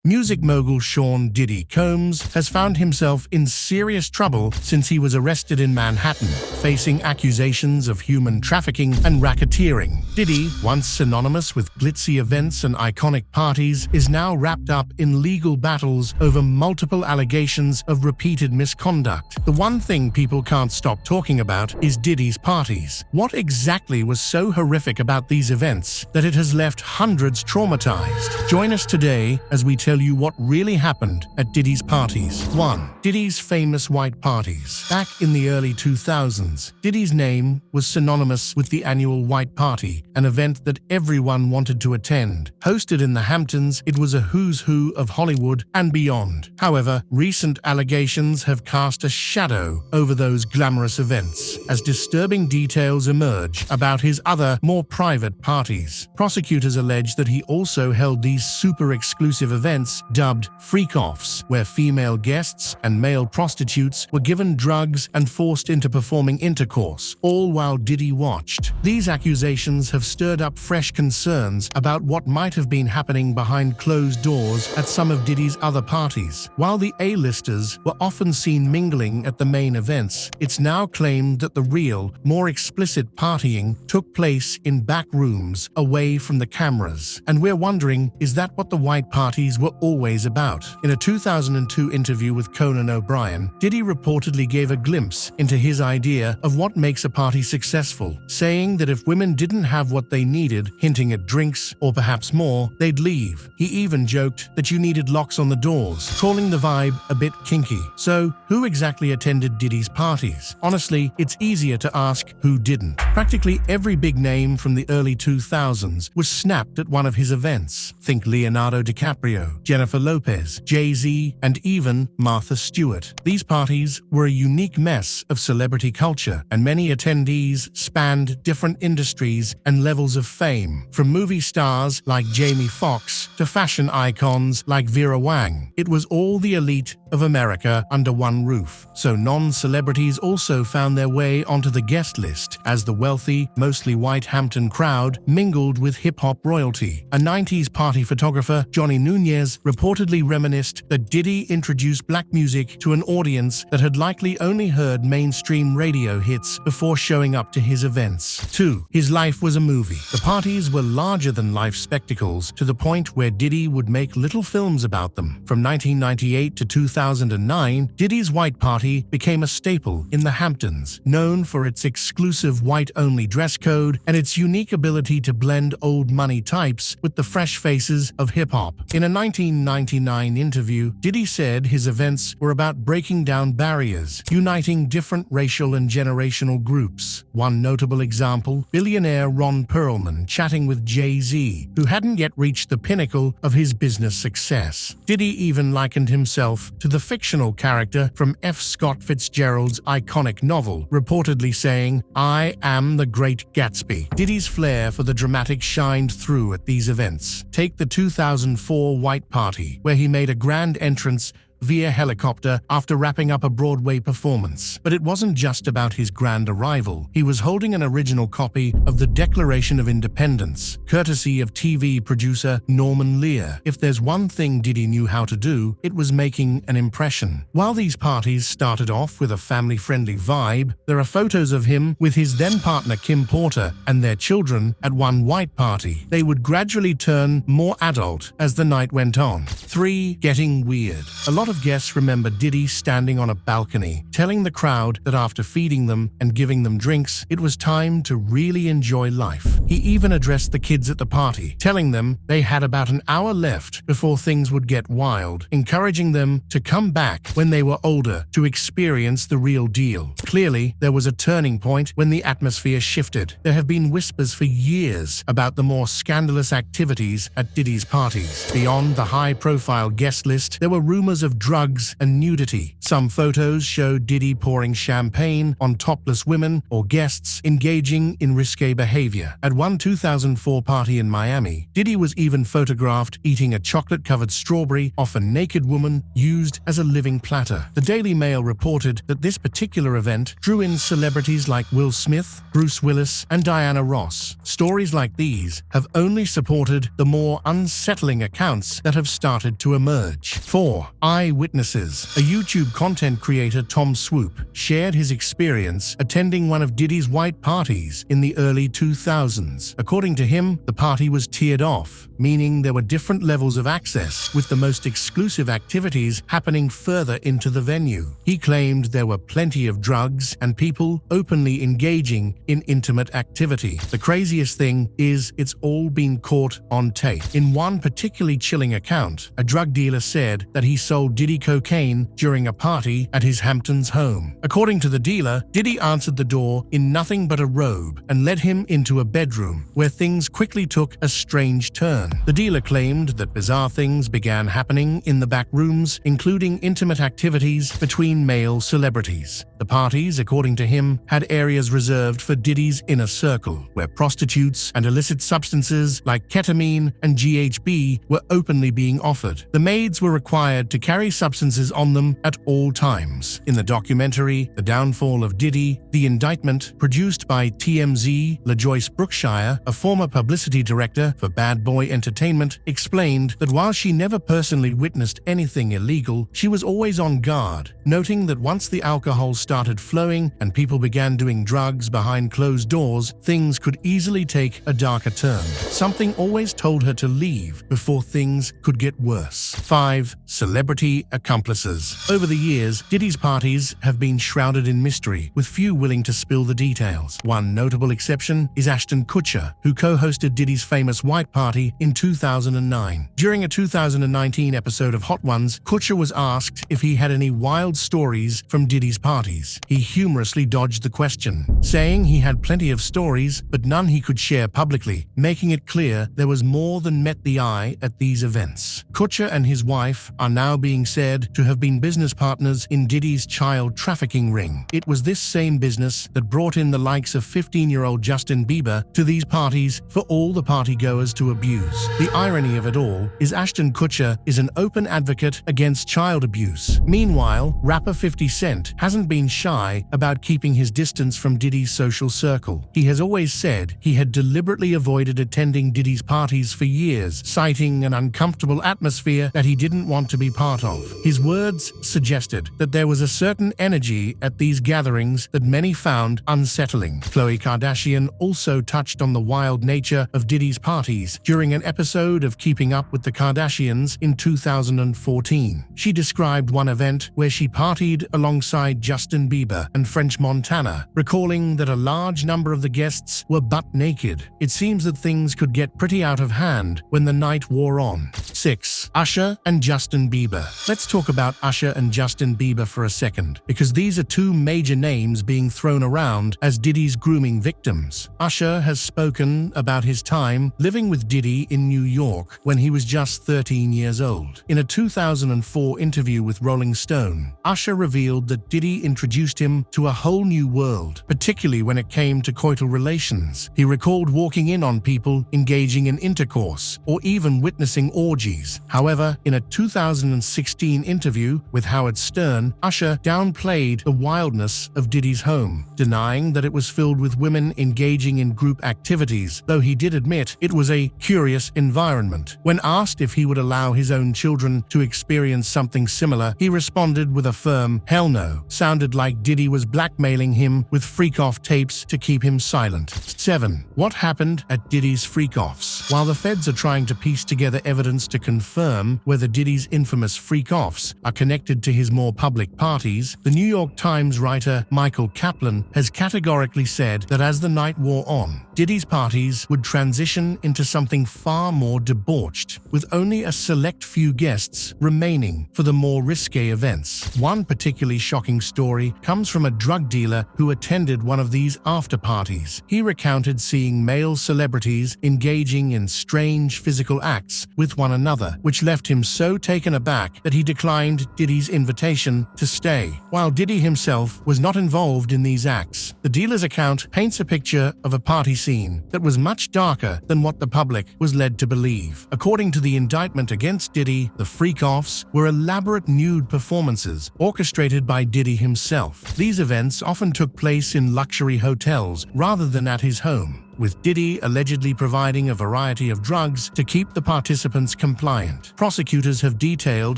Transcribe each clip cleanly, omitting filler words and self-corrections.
Music mogul Sean "Diddy" Combs has found himself in serious trouble since he was arrested in Manhattan, facing accusations of human trafficking and racketeering. Diddy, once synonymous with glitzy events and iconic parties, is now wrapped up in legal battles over multiple allegations of repeated misconduct. The one thing people can't stop talking about is Diddy's parties. What exactly was so horrific about these events that it has left hundreds traumatized? Join us today as we tell you what really happened at Diddy's parties. 1. Diddy's famous white parties. Back in the early 2000s, Diddy's name was synonymous with the annual White Party, an event that everyone wanted to attend. Hosted in the Hamptons, it was a who's who of Hollywood and beyond. However, recent allegations have cast a shadow over those glamorous events as disturbing details emerge about his other, more private parties. Prosecutors allege that he also held these super exclusive events dubbed freak-offs, where female guests and male prostitutes were given drugs and forced into performing intercourse, all while Diddy watched. These accusations have stirred up fresh concerns about what might have been happening behind closed doors at some of Diddy's other parties. While the A-listers were often seen mingling at the main events, it's now claimed that the real, more explicit partying took place in back rooms, away from the cameras. And we're wondering, is that what the white parties were always about? In a 2002 interview with Conan O'Brien, Diddy reportedly gave a glimpse into his idea of what makes a party successful, saying that if women didn't have what they needed, hinting at drinks or perhaps more, they'd leave. He even joked that you needed locks on the doors, calling the vibe a bit kinky. So, who exactly attended Diddy's parties? Honestly, it's easier to ask who didn't. Practically every big name from the early 2000s was snapped at one of his events. Think Leonardo DiCaprio, Jennifer Lopez, Jay-Z, and even Martha Stewart. These parties were a unique mess of celebrity culture, and many attendees spanned different industries and levels of fame, from movie stars like Jamie Foxx to fashion icons like Vera Wang. It was all the elite of America under one roof, so non-celebrities also found their way onto the guest list as the wealthy, mostly white Hampton crowd mingled with hip-hop royalty. A 90s party photographer, Johnny Nunez, reportedly reminisced that Diddy introduced black music to an audience that had likely only heard mainstream radio hits before showing up to his events. 2. His life was a movie. The parties were larger-than-life spectacles to the point where Diddy would make little films about them. From 1998 to 2009, Diddy's White Party became a staple in the Hamptons, known for its exclusive white-only dress code and its unique ability to blend old money types with the fresh faces of hip-hop. In a 1999 interview, Diddy said his events were about breaking down barriers, uniting different racial and generational groups. One notable example, billionaire Ron Perlman chatting with Jay-Z, who hadn't yet reached the pinnacle of his business success. Diddy even likened himself to the fictional character from F. Scott Fitzgerald's iconic novel, reportedly saying, "I am the Great Gatsby." Diddy's flair for the dramatic shined through at these events. Take the 2004 White Party, where he made a grand entrance via helicopter after wrapping up a Broadway performance. But it wasn't just about his grand arrival. He was holding an original copy of the Declaration of Independence, courtesy of TV producer Norman Lear. If there's one thing Diddy knew how to do, it was making an impression. While these parties started off with a family-friendly vibe, there are photos of him with his then-partner Kim Porter and their children at one white party. They would gradually turn more adult as the night went on. 3. Getting weird. A lot of guests remember Diddy standing on a balcony, telling the crowd that after feeding them and giving them drinks, it was time to really enjoy life. He even addressed the kids at the party, telling them they had about an hour left before things would get wild, encouraging them to come back when they were older to experience the real deal. Clearly, there was a turning point when the atmosphere shifted. There have been whispers for years about the more scandalous activities at Diddy's parties. Beyond the high-profile guest list, there were rumors of of drugs and nudity. Some photos show Diddy pouring champagne on topless women or guests engaging in risque behavior. At one 2004 party in Miami, Diddy was even photographed eating a chocolate-covered strawberry off a naked woman used as a living platter. The Daily Mail reported that this particular event drew in celebrities like Will Smith, Bruce Willis, and Diana Ross. Stories like these have only supported the more unsettling accounts that have started to emerge. 4. Eyewitnesses. A YouTube content creator, Tom Swoop, shared his experience attending one of Diddy's white parties in the early 2000s. According to him, the party was tiered off, meaning there were different levels of access, with the most exclusive activities happening further into the venue. He claimed there were plenty of drugs and people openly engaging in intimate activity. The craziest thing is it's all been caught on tape. In one particularly chilling account, a drug dealer said that he sold Diddy cocaine during a party at his Hamptons home. According to the dealer, Diddy answered the door in nothing but a robe and led him into a bedroom where things quickly took a strange turn. The dealer claimed that bizarre things began happening in the back rooms, including intimate activities between male celebrities. The parties, according to him, had areas reserved for Diddy's inner circle, where prostitutes and illicit substances like ketamine and GHB were openly being offered. The maids were required to carry substances on them at all times. In the documentary, The Downfall of Diddy, the indictment, produced by TMZ, LaJoyce Brookshire, a former publicity director for Bad Boy Entertainment, explained that while she never personally witnessed anything illegal, she was always on guard, noting that once the alcohol started flowing and people began doing drugs behind closed doors, things could easily take a darker turn. Something always told her to leave before things could get worse. 5. Celebrity accomplices. Over the years, Diddy's parties have been shrouded in mystery, with few willing to spill the details. One notable exception is Ashton Kutcher, who co-hosted Diddy's famous White Party in 2009. During a 2019 episode of Hot Ones, Kutcher was asked if he had any wild stories from Diddy's parties. He humorously dodged the question, saying he had plenty of stories, but none he could share publicly, making it clear there was more than met the eye at these events. Kutcher and his wife are now being said to have been business partners in Diddy's child trafficking ring. It was this same business that brought in the likes of 15-year-old Justin Bieber to these parties for all the partygoers to abuse. The irony of it all is Ashton Kutcher is an open advocate against child abuse. Meanwhile, rapper 50 Cent hasn't been shy about keeping his distance from Diddy's social circle. He has always said he had deliberately avoided attending Diddy's parties for years, citing an uncomfortable atmosphere that he didn't want to be part of. His words suggested that there was a certain energy at these gatherings that many found unsettling. Khloe Kardashian also touched on the wild nature of Diddy's parties during an episode of Keeping Up with the Kardashians in 2014. She described one event where she partied alongside Justin Bieber and French Montana, recalling that a large number of the guests were butt naked. It seems that things could get pretty out of hand when the night wore on. 6. Usher and Justin Bieber. Let's talk about Usher and Justin Bieber for a second, because these are two major names being thrown around as Diddy's grooming victims. Usher has spoken about his time living with Diddy in New York when he was just 13 years old. In a 2004 interview with Rolling Stone, Usher revealed that Diddy introduced him to a whole new world, particularly when it came to coital relations. He recalled walking in on people engaging in intercourse or even witnessing orgies. However, in a 2016 interview with Howard Stern, Usher downplayed the wildness of Diddy's home, denying that it was filled with women engaging in group activities, though he did admit it was a curious environment. When asked if he would allow his own children to experience something similar, he responded with a firm "hell no." Sounded like Diddy was blackmailing him with freak-off tapes to keep him silent. 7. What happened at Diddy's freak-offs? While the feds are trying to piece together evidence to confirm whether Diddy's infamous freak-offs are connected to his more public parties, the New York Times writer Michael Kaplan has categorically said that as the night wore on, Diddy's parties would transition into something far more debauched, with only a select few guests remaining for the more risque events. One particularly shocking story comes from a drug dealer who attended one of these after-parties. He recounted seeing male celebrities engaging in strange physical acts with one another, which left him so taken aback that he declined Diddy's invitation to stay. While Diddy himself was not involved in these acts, the dealer's account paints a picture of a party scene that was much darker than what the public was led to believe. According to the indictment against Diddy, the freak-offs were elaborate nude performances orchestrated by Diddy himself. These events often took place in luxury hotels rather than at his home, with Diddy allegedly providing a variety of drugs to keep the participants compliant. Prosecutors have detailed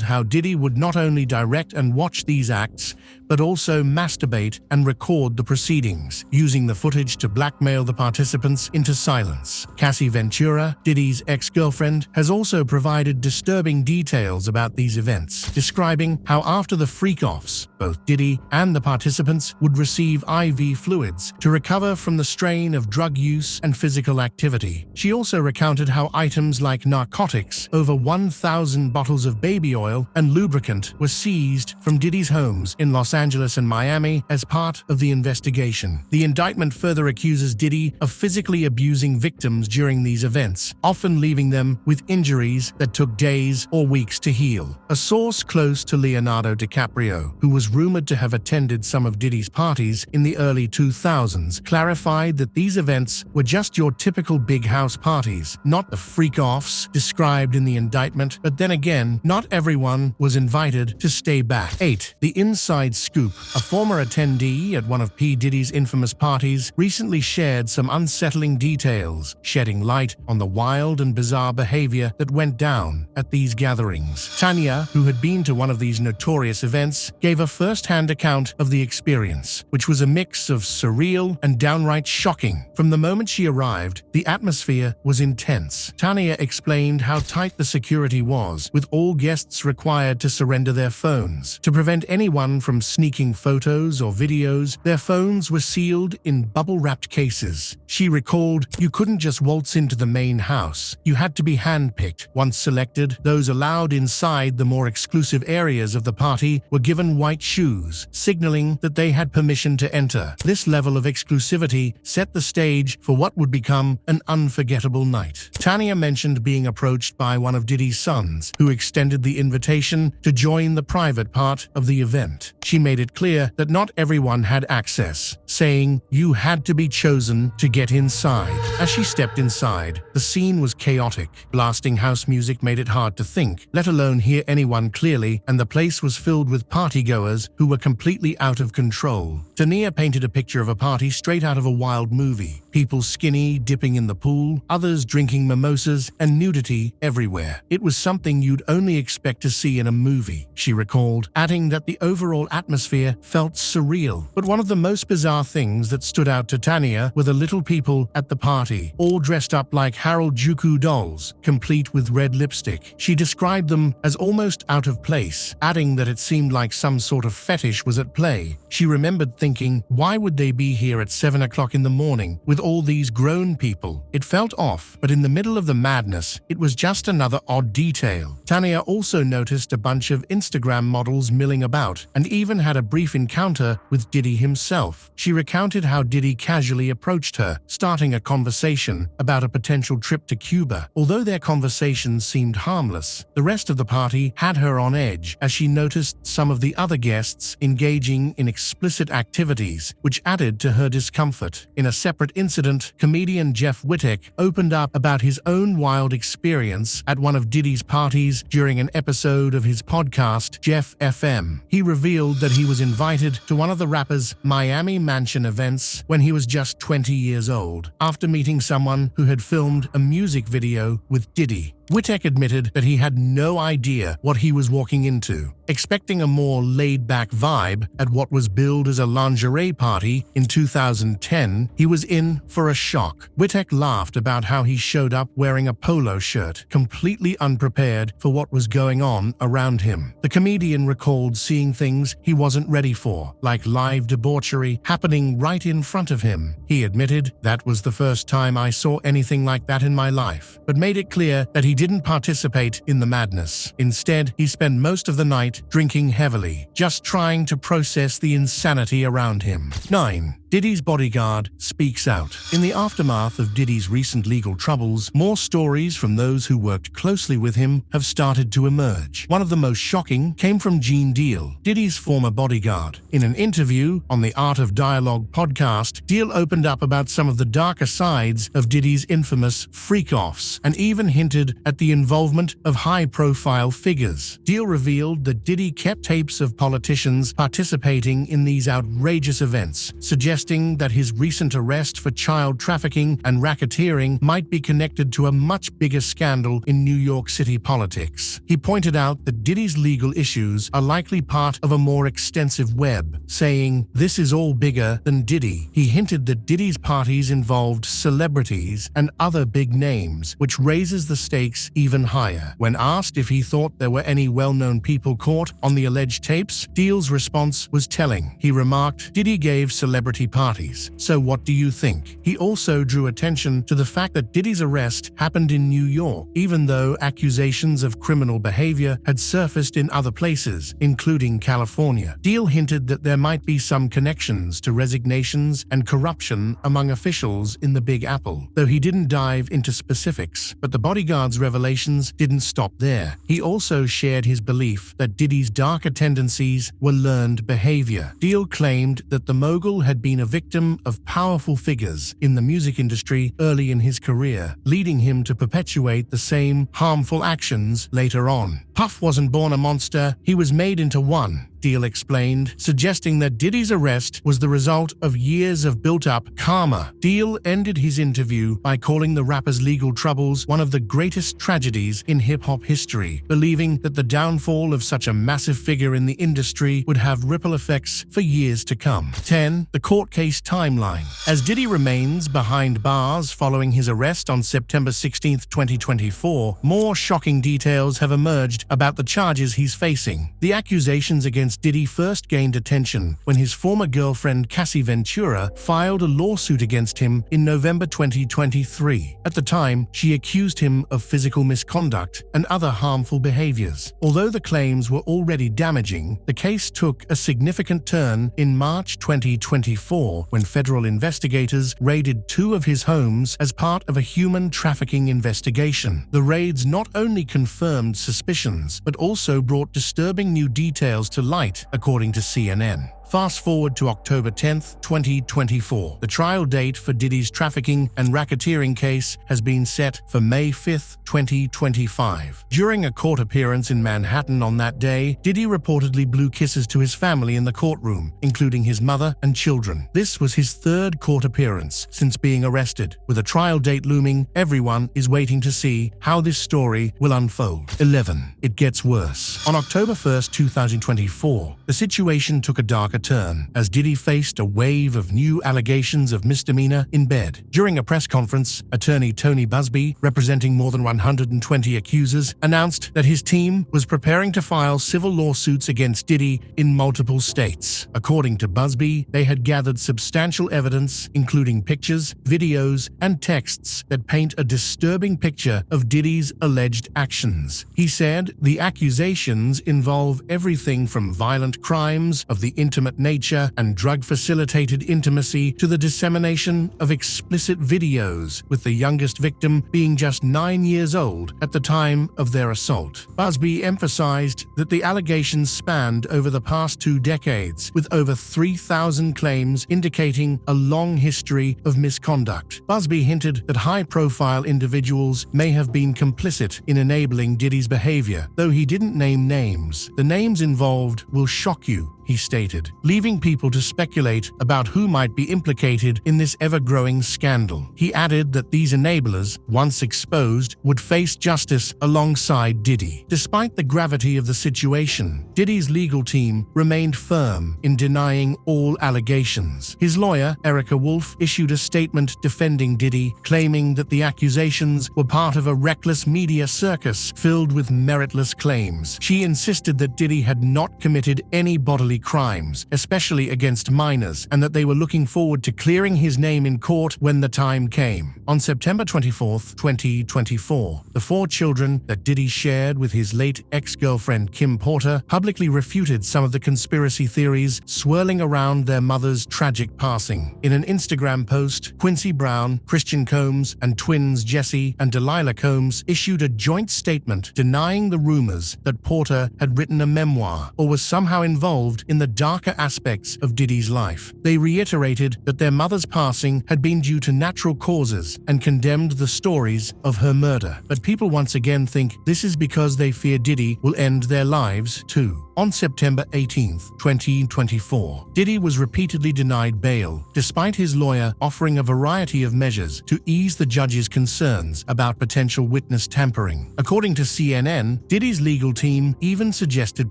how Diddy would not only direct and watch these acts, but also masturbate and record the proceedings, using the footage to blackmail the participants into silence. Cassie Ventura, Diddy's ex-girlfriend, has also provided disturbing details about these events, describing how after the freak-offs, both Diddy and the participants would receive IV fluids to recover from the strain of drug use and physical activity. She also recounted how items like narcotics, over 1,000 bottles of baby oil, and lubricant were seized from Diddy's homes in Los Angeles and Miami as part of the investigation. The indictment further accuses Diddy of physically abusing victims during these events, often leaving them with injuries that took days or weeks to heal. A source close to Leonardo DiCaprio, who was rumored to have attended some of Diddy's parties in the early 2000s, clarified that these events were just your typical big house parties, not the freak-offs described in the indictment, but then again, not everyone was invited to stay back. 8. The inside scoop. A former attendee at one of P. Diddy's infamous parties recently shared some unsettling details, shedding light on the wild and bizarre behavior that went down at these gatherings. Tanya, who had been to one of these notorious events, gave a first-hand account of the experience, which was a mix of surreal and downright shocking. From the moment she arrived, the atmosphere was intense. Tanya explained how tight the security was, with all guests required to surrender their phones. To prevent anyone from sneaking photos or videos, their phones were sealed in bubble-wrapped cases. She recalled, "You couldn't just waltz into the main house. You had to be handpicked. Once selected, those allowed inside the more exclusive areas of the party were given white shoes, signaling that they had permission to enter." This level of exclusivity set the stage for what would become an unforgettable night. Tanya mentioned being approached by one of Diddy's sons, who extended the invitation to join the private part of the event. She made it clear that not everyone had access, saying, "You had to be chosen to get inside." As she stepped inside, the scene was chaotic. Blasting house music made it hard to think, let alone hear anyone clearly, and the place was filled with partygoers who were completely out of control. Tania painted a picture of a party straight out of a wild movie. People skinny, dipping in the pool, others drinking mimosas, and nudity everywhere. "It was something you'd only expect to see in a movie," she recalled, adding that the overall atmosphere felt surreal. But one of the most bizarre things that stood out to Tanya were the little people at the party, all dressed up like Harold Juku dolls, complete with red lipstick. She described them as almost out of place, adding that it seemed like some sort of fetish was at play. She remembered thinking, why would they be here at 7 o'clock in the morning with all these grown people? It felt off, but in the middle of the madness, it was just another odd detail. Tanya also noticed a bunch of Instagram models milling about, and even had a brief encounter with Diddy himself. She recounted how Diddy casually approached her, starting a conversation about a potential trip to Cuba. Although their conversation seemed harmless, the rest of the party had her on edge as she noticed some of the other guests engaging in explicit activities, which added to her discomfort. In a separate incident, comedian Jeff Wittek opened up about his own wild experience at one of Diddy's parties during an episode of his podcast, Jeff FM. He revealed that he was invited to one of the rapper's Miami Mansion events when he was just 20 years old, after meeting someone who had filmed a music video with Diddy. Wittek admitted that he had no idea what he was walking into. Expecting a more laid-back vibe at what was billed as a lingerie party in 2010, he was in for a shock. Wittek laughed about how he showed up wearing a polo shirt, completely unprepared for what was going on around him. The comedian recalled seeing things he wasn't ready for, like live debauchery happening right in front of him. He admitted, "That was the first time I saw anything like that in my life," but made it clear that he didn't participate in the madness. Instead, he spent most of the night drinking heavily, just trying to process the insanity around him. 9. Diddy's bodyguard speaks out. In the aftermath of Diddy's recent legal troubles, more stories from those who worked closely with him have started to emerge. One of the most shocking came from Gene Deal, Diddy's former bodyguard. In an interview on the Art of Dialogue podcast, Deal opened up about some of the darker sides of Diddy's infamous freak-offs and even hinted at the involvement of high-profile figures. Deal revealed that Diddy kept tapes of politicians participating in these outrageous events, suggesting that his recent arrest for child trafficking and racketeering might be connected to a much bigger scandal in New York City politics. He pointed out that Diddy's legal issues are likely part of a more extensive web, saying, "This is all bigger than Diddy." He hinted that Diddy's parties involved celebrities and other big names, which raises the stakes even higher. When asked if he thought there were any well-known people caught on the alleged tapes, Deal's response was telling. He remarked, "Diddy gave celebrity parties, so what do you think?" He also drew attention to the fact that Diddy's arrest happened in New York, even though accusations of criminal behavior had surfaced in other places, including California. Deal hinted that there might be some connections to resignations and corruption among officials in the Big Apple, though he didn't dive into specifics. But the bodyguard's revelations didn't stop there. He also shared his belief that Diddy's darker tendencies were learned behavior. Deal claimed that the mogul had been a victim of powerful figures in the music industry early in his career, leading him to perpetuate the same harmful actions later on. Puff wasn't born a monster, he was made into one, Deal explained, suggesting that Diddy's arrest was the result of years of built-up karma. Deal ended his interview by calling the rapper's legal troubles one of the greatest tragedies in hip-hop history, believing that the downfall of such a massive figure in the industry would have ripple effects for years to come. 10. The court case timeline. As Diddy remains behind bars following his arrest on September 16, 2024, more shocking details have emerged about the charges he's facing. The accusations against Diddy first gained attention when his former girlfriend Cassie Ventura filed a lawsuit against him in November 2023. At the time, she accused him of physical misconduct and other harmful behaviors. Although the claims were already damaging, the case took a significant turn in March 2024 when federal investigators raided two of his homes as part of a human trafficking investigation. The raids not only confirmed suspicions, but also brought disturbing new details to light, according to CNN. Fast forward to October 10, 2024. The trial date for Diddy's trafficking and racketeering case has been set for May 5, 2025. During a court appearance in Manhattan on that day, Diddy reportedly blew kisses to his family in the courtroom, including his mother and children. This was his third court appearance since being arrested. With a trial date looming, everyone is waiting to see how this story will unfold. 11. It gets worse. On October 1, 2024, the situation took a darker turn as Diddy faced a wave of new allegations of misdemeanor in bed. During a press conference, attorney Tony Busby, representing more than 120 accusers, announced that his team was preparing to file civil lawsuits against Diddy in multiple states. According to Busby, they had gathered substantial evidence, including pictures, videos, and texts that paint a disturbing picture of Diddy's alleged actions. He said the accusations involve everything from violent crimes of the intimate nature and drug-facilitated intimacy to the dissemination of explicit videos, with the youngest victim being just 9 years old at the time of their assault. Busby emphasized that the allegations spanned over the past 2 decades, with over 3,000 claims indicating a long history of misconduct. Busby hinted that high-profile individuals may have been complicit in enabling Diddy's behavior, though he didn't name names. "The names involved will shock you," he stated, leaving people to speculate about who might be implicated in this ever-growing scandal. He added that these enablers, once exposed, would face justice alongside Diddy. Despite the gravity of the situation, Diddy's legal team remained firm in denying all allegations. His lawyer, Erica Wolf, issued a statement defending Diddy, claiming that the accusations were part of a reckless media circus filled with meritless claims. She insisted that Diddy had not committed any bodily crimes, especially against minors, and that they were looking forward to clearing his name in court when the time came. On September 24, 2024, the 4 children that Diddy shared with his late ex-girlfriend Kim Porter publicly refuted some of the conspiracy theories swirling around their mother's tragic passing. In an Instagram post, Quincy Brown, Christian Combs, and twins Jesse and Delilah Combs issued a joint statement denying the rumors that Porter had written a memoir or was somehow involved in the darker aspects of Diddy's life. They reiterated that their mother's passing had been due to natural causes and condemned the stories of her murder. But people once again think this is because they fear Diddy will end their lives too. On September 18, 2024, Diddy was repeatedly denied bail, despite his lawyer offering a variety of measures to ease the judge's concerns about potential witness tampering. According to CNN, Diddy's legal team even suggested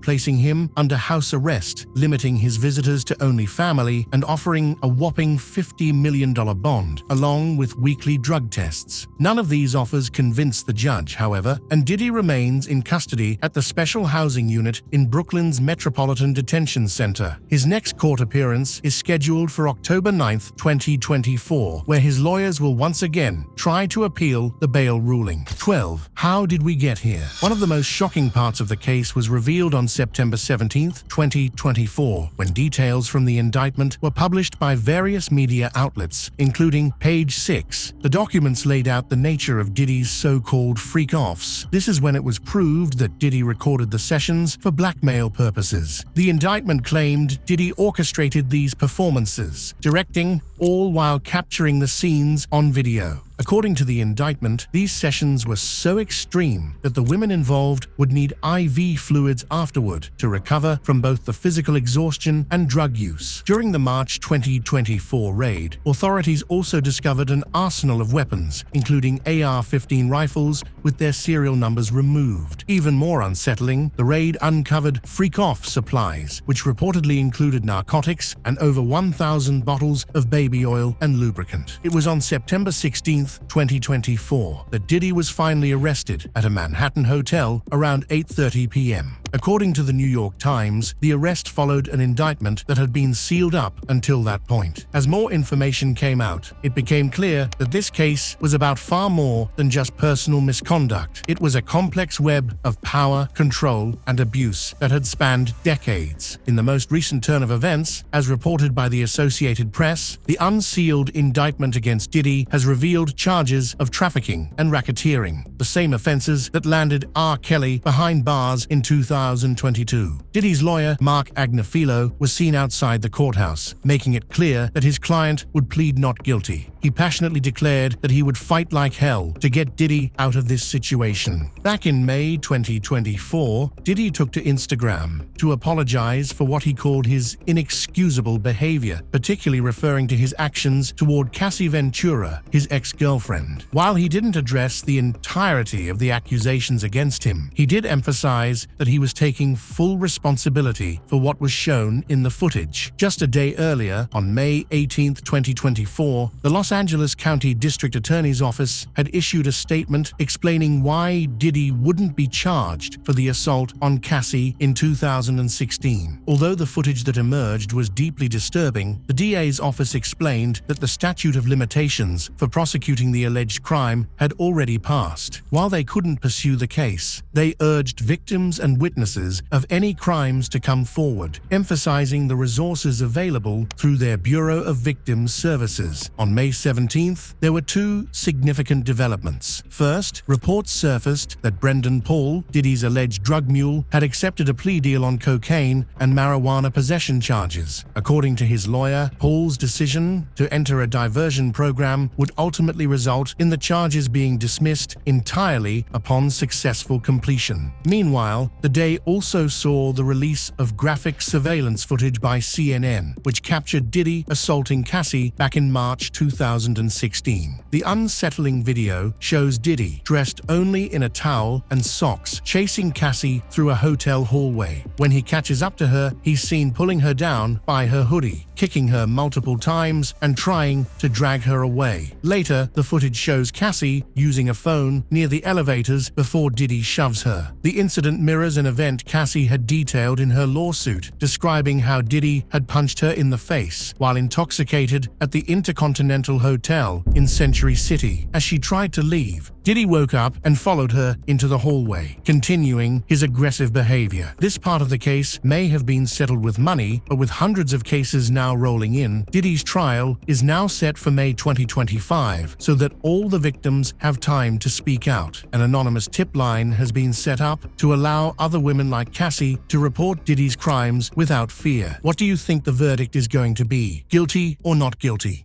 placing him under house arrest, limiting his visitors to only family, and offering a whopping $50 million bond, along with weekly drug tests. None of these offers convinced the judge, however, and Diddy remains in custody at the Special Housing Unit in Brooklyn's Metropolitan Detention Center. His next court appearance is scheduled for October 9, 2024, where his lawyers will once again try to appeal the bail ruling. 12. How did we get here? One of the most shocking parts of the case was revealed on September 17, 2024, when details from the indictment were published by various media outlets, including Page 6. The documents laid out the nature of Diddy's so-called freak-offs. This is when it was proved that Diddy recorded the sessions for blackmail purposes. The indictment claimed Diddy orchestrated these performances, directing, all while capturing the scenes on video. According to the indictment, these sessions were so extreme that the women involved would need IV fluids afterward to recover from both the physical exhaustion and drug use. During the March 2024 raid, authorities also discovered an arsenal of weapons, including AR-15 rifles with their serial numbers removed. Even more unsettling, the raid uncovered freak-off supplies, which reportedly included narcotics and over 1,000 bottles of baby oil and lubricant. It was on September 16, 2024, that Diddy was finally arrested at a Manhattan hotel around 8:30 p.m. According to the New York Times, the arrest followed an indictment that had been sealed up until that point. As more information came out, it became clear that this case was about far more than just personal misconduct. It was a complex web of power, control, and abuse that had spanned decades. In the most recent turn of events, as reported by the Associated Press, the unsealed indictment against Diddy has revealed charges of trafficking and racketeering, the same offenses that landed R. Kelly behind bars in 2022. Diddy's lawyer, Mark Agnifilo, was seen outside the courthouse, making it clear that his client would plead not guilty. He passionately declared that he would fight like hell to get Diddy out of this situation. Back in May 2024, Diddy took to Instagram to apologize for what he called his inexcusable behavior, particularly referring to his actions toward Cassie Ventura, his ex-girlfriend. While he didn't address the entirety of the accusations against him, he did emphasize that he was taking full responsibility for what was shown in the footage. Just a day earlier, on May 18, 2024, the Los Angeles County District Attorney's Office had issued a statement explaining why Diddy wouldn't be charged for the assault on Cassie in 2016. Although the footage that emerged was deeply disturbing, the DA's office explained that the statute of limitations for prosecuting the alleged crime had already passed. While they couldn't pursue the case, they urged victims and witnesses of any crimes to come forward, emphasizing the resources available through their Bureau of Victims Services. On May 17th, there were 2 significant developments. First, reports surfaced that Brendan Paul, Diddy's alleged drug mule, had accepted a plea deal on cocaine and marijuana possession charges. According to his lawyer, Paul's decision to enter a diversion program would ultimately result in the charges being dismissed entirely upon successful completion. Meanwhile, the day also saw the release of graphic surveillance footage by CNN, which captured Diddy assaulting Cassie back in March 2024. 2016. The unsettling video shows Diddy dressed only in a towel and socks chasing Cassie through a hotel hallway. When he catches up to her, he's seen pulling her down by her hoodie, kicking her multiple times and trying to drag her away. Later, the footage shows Cassie using a phone near the elevators before Diddy shoves her. The incident mirrors an event Cassie had detailed in her lawsuit, describing how Diddy had punched her in the face while intoxicated at the Intercontinental Hotel in Century City. As she tried to leave, Diddy woke up and followed her into the hallway, continuing his aggressive behavior. This part of the case may have been settled with money, but with hundreds of cases now rolling in, Diddy's trial is now set for May 2025 so that all the victims have time to speak out. An anonymous tip line has been set up to allow other women like Cassie to report Diddy's crimes without fear. What do you think the verdict is going to be? Guilty or not guilty?